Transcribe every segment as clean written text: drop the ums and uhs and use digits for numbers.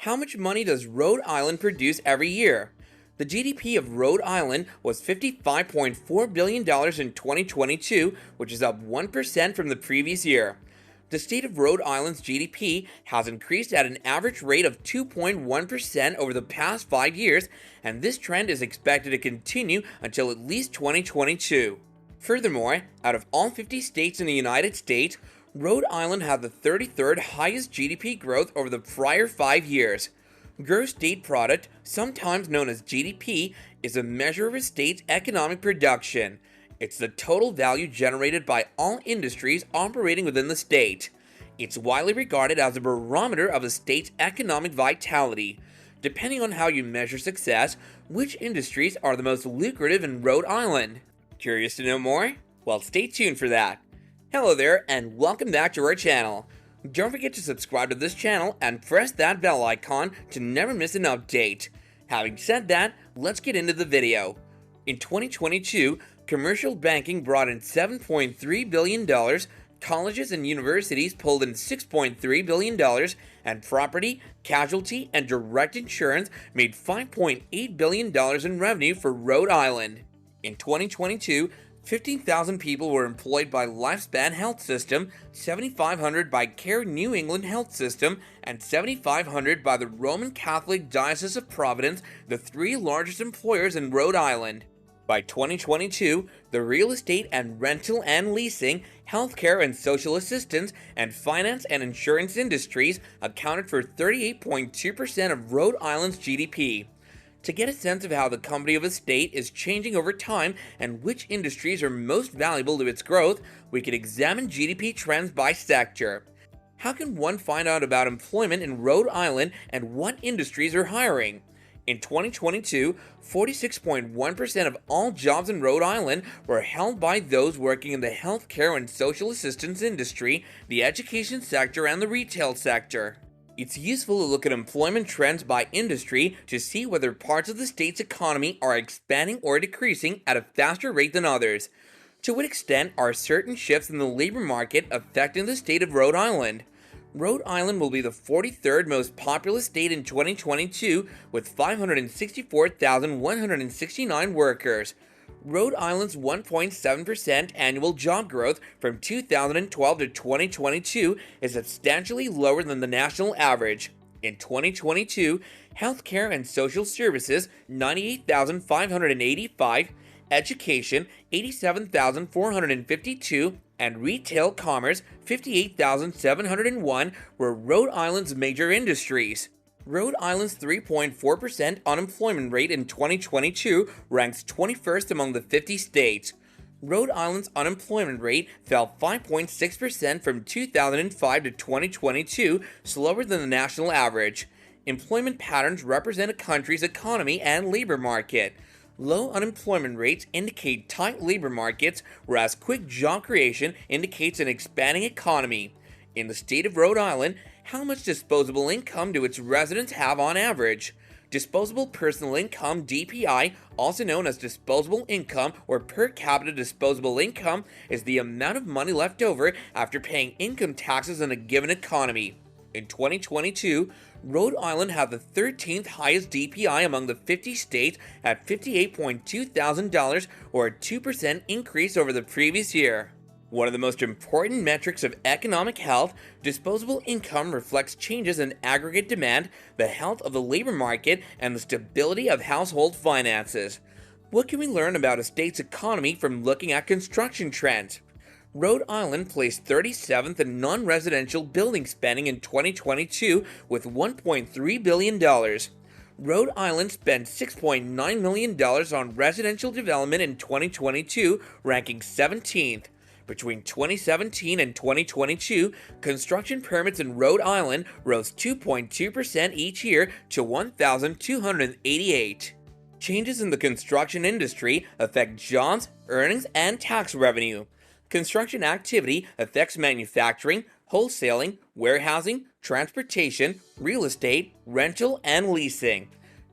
How much money does Rhode Island produce every year? The GDP of Rhode Island was $55.4 billion in 2022, which is up 1% from the previous year. The state of Rhode Island's GDP has increased at an average rate of 2.1% over the past 5 years, and this trend is expected to continue until at least 2022. Furthermore, out of all 50 states in the United States, Rhode Island had the 33rd highest GDP growth over the prior 5 years. Gross state product, sometimes known as GDP, is a measure of a state's economic production. It's the total value generated by all industries operating within the state. It's widely regarded as a barometer of a state's economic vitality. Depending on how you measure success, which industries are the most lucrative in Rhode Island? Curious to know more? Well, stay tuned for that. Hello there, and welcome back to our channel. Don't forget to subscribe to this channel and press that bell icon to never miss an update. Having said that, let's get into the video. In 2022, commercial banking brought in $7.3 billion, colleges and universities pulled in $6.3 billion, and property, casualty, and direct insurance made $5.8 billion in revenue for Rhode Island. In 2022, 15,000 people were employed by Lifespan Health System, 7,500 by Care New England Health System, and 7,500 by the Roman Catholic Diocese of Providence, the three largest employers in Rhode Island. By 2022, the real estate and rental and leasing, healthcare and social assistance, and finance and insurance industries accounted for 38.2% of Rhode Island's GDP. To get a sense of how the company of a state is changing over time and which industries are most valuable to its growth, we can examine GDP trends by sector. How can one find out about employment in Rhode Island and what industries are hiring? In 2022, 46.1% of all jobs in Rhode Island were held by those working in the healthcare and social assistance industry, the education sector, and the retail sector. It's useful to look at employment trends by industry to see whether parts of the state's economy are expanding or decreasing at a faster rate than others. To what extent are certain shifts in the labor market affecting the state of Rhode Island? Rhode Island will be the 43rd most populous state in 2022 with 564,169 workers. Rhode Island's 1.7% annual job growth from 2012 to 2022 is substantially lower than the national average. In 2022, healthcare and social services 98,585, education 87,452, and retail commerce 58,701 were Rhode Island's major industries. Rhode Island's 3.4% unemployment rate in 2022 ranks 21st among the 50 states. Rhode Island's unemployment rate fell 5.6% from 2005 to 2022, slower than the national average. Employment patterns represent a country's economy and labor market. Low unemployment rates indicate tight labor markets, whereas quick job creation indicates an expanding economy. In the state of Rhode Island, how much disposable income do its residents have on average? Disposable personal income (DPI), also known as disposable income or per capita disposable income, is the amount of money left over after paying income taxes in a given economy. In 2022, Rhode Island had the 13th highest DPI among the 50 states at $58.2 thousand, or a 2% increase over the previous year. One of the most important metrics of economic health, disposable income reflects changes in aggregate demand, the health of the labor market, and the stability of household finances. What can we learn about a state's economy from looking at construction trends? Rhode Island placed 37th in non-residential building spending in 2022 with $1.3 billion. Rhode Island spent $6.9 million on residential development in 2022, ranking 17th. Between 2017 and 2022, construction permits in Rhode Island rose 2.2% each year to 1,288. Changes in the construction industry affect jobs, earnings, and tax revenue. Construction activity affects manufacturing, wholesaling, warehousing, transportation, real estate, rental, and leasing.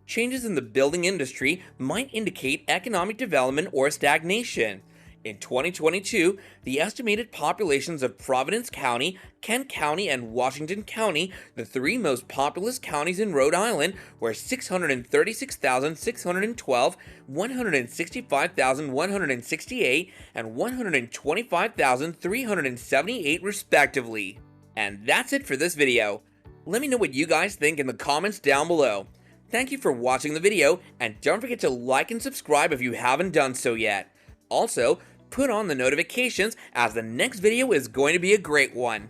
Changes in the building industry might indicate economic development or stagnation. In 2022, the estimated populations of Providence County, Kent County, and Washington County, the three most populous counties in Rhode Island, were 636,612, 165,168, and 125,378 respectively. And that's it for this video. Let me know what you guys think in the comments down below. Thank you for watching the video, and don't forget to like and subscribe if you haven't done so yet. Also, put on the notifications as the next video is going to be a great one.